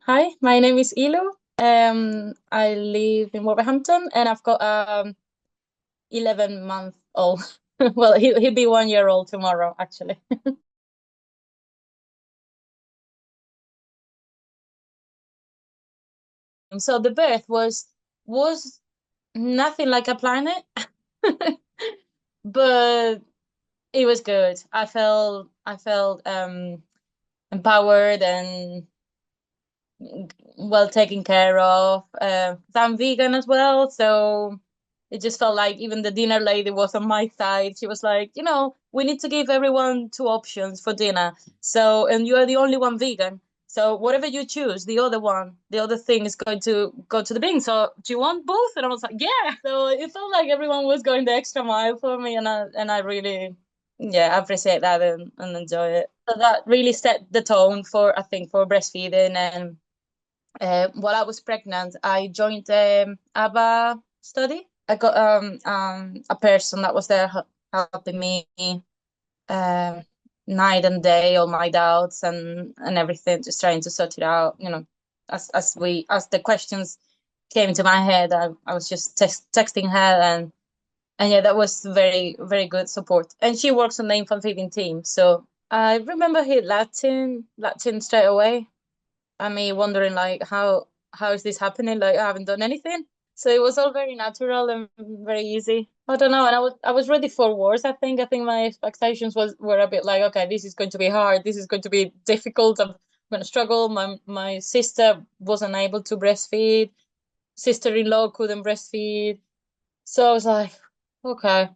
Hi, my name is ILU. I live in Wolverhampton and I've got 11 month old. Well, he'll be 1 year old tomorrow, actually. So the birth was nothing like I planned it, but it was good. I felt empowered and well taken care of. 'Cause I'm vegan as well, so it just felt like even the dinner lady was on my side. She was like, we need to give everyone two options for dinner. So, and you are the only one vegan. So whatever you choose, the other thing is going to go to the bin. So do you want both? And I was like, yeah. So it felt like everyone was going the extra mile for me, and I really, yeah, appreciate that and enjoy it. So that really set the tone for, I think, for breastfeeding. And while I was pregnant, I joined the Abba study. I got a person that was there helping me um night and day, all my doubts and everything, just trying to sort it out. As the questions came into my head, I was just texting her, and yeah, that was very very good support. And she works on the infant feeding team, so I remember hit Latin straight away. I mean, wondering like how is this happening? Like I haven't done anything. So it was all very natural and very easy. I don't know, and I was ready for worse. I think my expectations were a bit like, okay, this is going to be hard. This is going to be difficult. I'm going to struggle. My sister wasn't able to breastfeed. Sister-in-law couldn't breastfeed. So I was like, okay,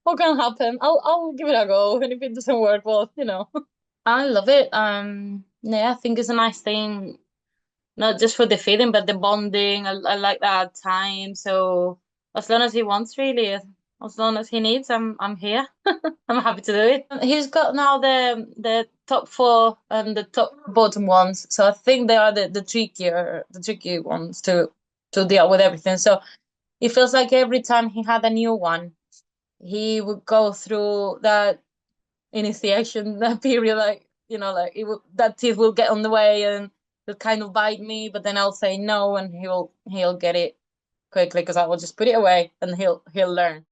what can happen? I'll give it a go. And if it doesn't work, well. I love it. Yeah, I think it's a nice thing, not just for the feeding, but the bonding. I like that time. So as long as he wants, really, as long as he needs, I'm here. I'm happy to do it. He's got now the top four and the top bottom ones. So I think they are the tricky ones to deal with everything. So it feels like every time he had a new one, he would go through that initiation that period, like like that teeth will get on the way and he'll kind of bite me, but then I'll say no and he'll get it quickly because I will just put it away and he'll learn.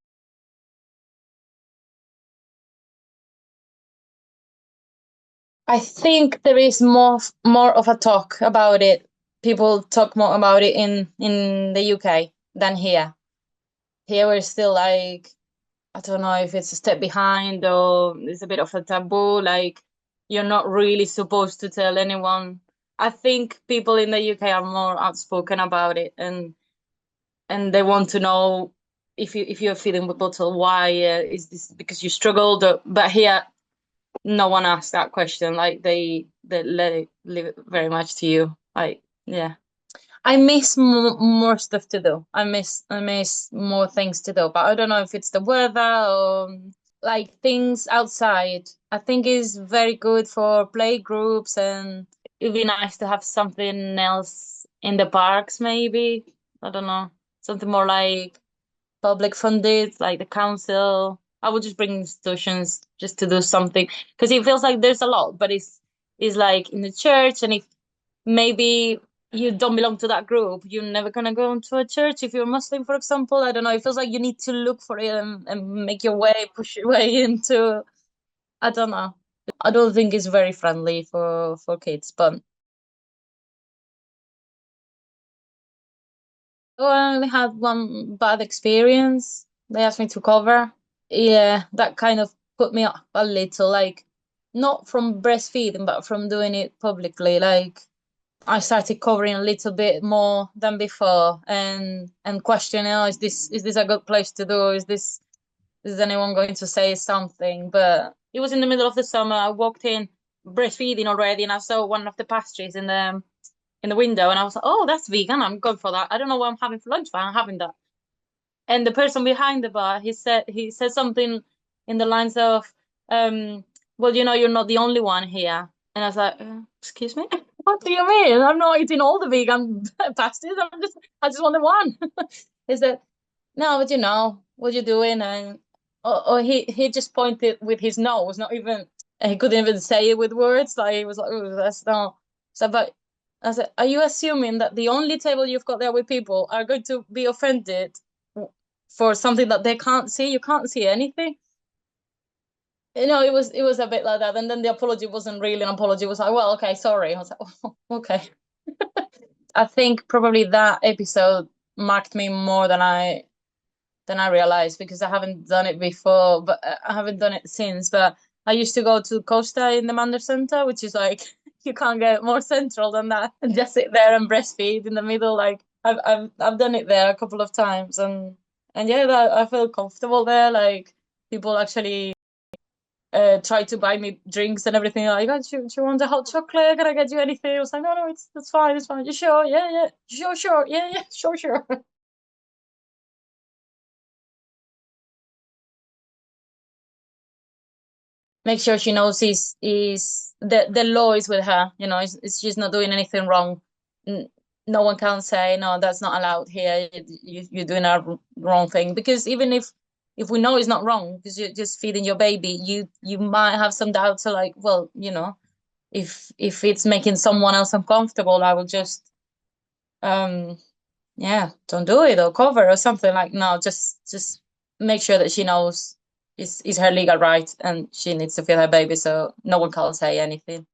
I think there is more of a talk about it. People talk more about it in the UK than here. Here we're still like, I don't know if it's a step behind or it's a bit of a taboo. Like you're not really supposed to tell anyone. I think people in the UK are more outspoken about it, and they want to know if you're feeling with bottle, why is this because you struggled? But here, no one asks that question. Like they let it leave it very much to you. Like yeah. I miss more stuff to do. I miss more things to do, but I don't know if it's the weather or like things outside. I think is very good for play groups, and it'd be nice to have something else in the parks, maybe. I don't know, something more like public funded, like the council. I would just bring institutions just to do something because it feels like there's a lot, but it's like in the church, and if maybe you don't belong to that group, you're never gonna go into a church if you're Muslim, for example. I don't know. It feels like you need to look for it and make your way, push your way into. I don't know. I don't think it's very friendly for kids, but I only had one bad experience. They asked me to cover. Yeah, that kind of put me up a little, like not from breastfeeding, but from doing it publicly. Like I started covering a little bit more than before and questioning, oh, is this a good place to do? Is anyone going to say something? But it was in the middle of the summer. I walked in breastfeeding already, and I saw one of the pastries in the window, and I was like, oh, that's vegan. I'm good for that. I don't know what I'm having for lunch, but I'm having that. And the person behind the bar, he said something in the lines of, well, you're not the only one here. And I was like, excuse me? What do you mean? I'm not eating all the vegan pasties. I just want the one. He said, no, but what you're doing, and or he just pointed with his nose, not even he couldn't even say it with words. Like he was like, oh, that's not so. But I said, are you assuming that the only table you've got there with people are going to be offended for something that they can't see? You can't see anything. It was a bit like that. And then the apology wasn't really an apology. It was like, well, okay, sorry. I was like, oh, okay. I think probably that episode marked me more than I realized, because I haven't done it before, but I haven't done it since. But I used to go to Costa in the Mander Centre, which is like you can't get more central than that, and just sit there and breastfeed in the middle. Like I've done it there a couple of times, and yeah, I feel comfortable there. Like people actually try to buy me drinks and everything. Like, oh, do you want a hot chocolate? Can I get you anything? I was like, no, it's fine, it's fine. You sure? Yeah, yeah, sure, yeah, yeah, sure. Make sure she knows is the law is with her. She's not doing anything wrong. No one can say no, that's not allowed here. You're doing a wrong thing, because even if we know it's not wrong, because you're just feeding your baby, you might have some doubts. So like, well, if it's making someone else uncomfortable, I will just um yeah, don't do it, or cover or something. Like, no, just make sure that she knows it's her legal right, and she needs to feed her baby, so no one can say anything.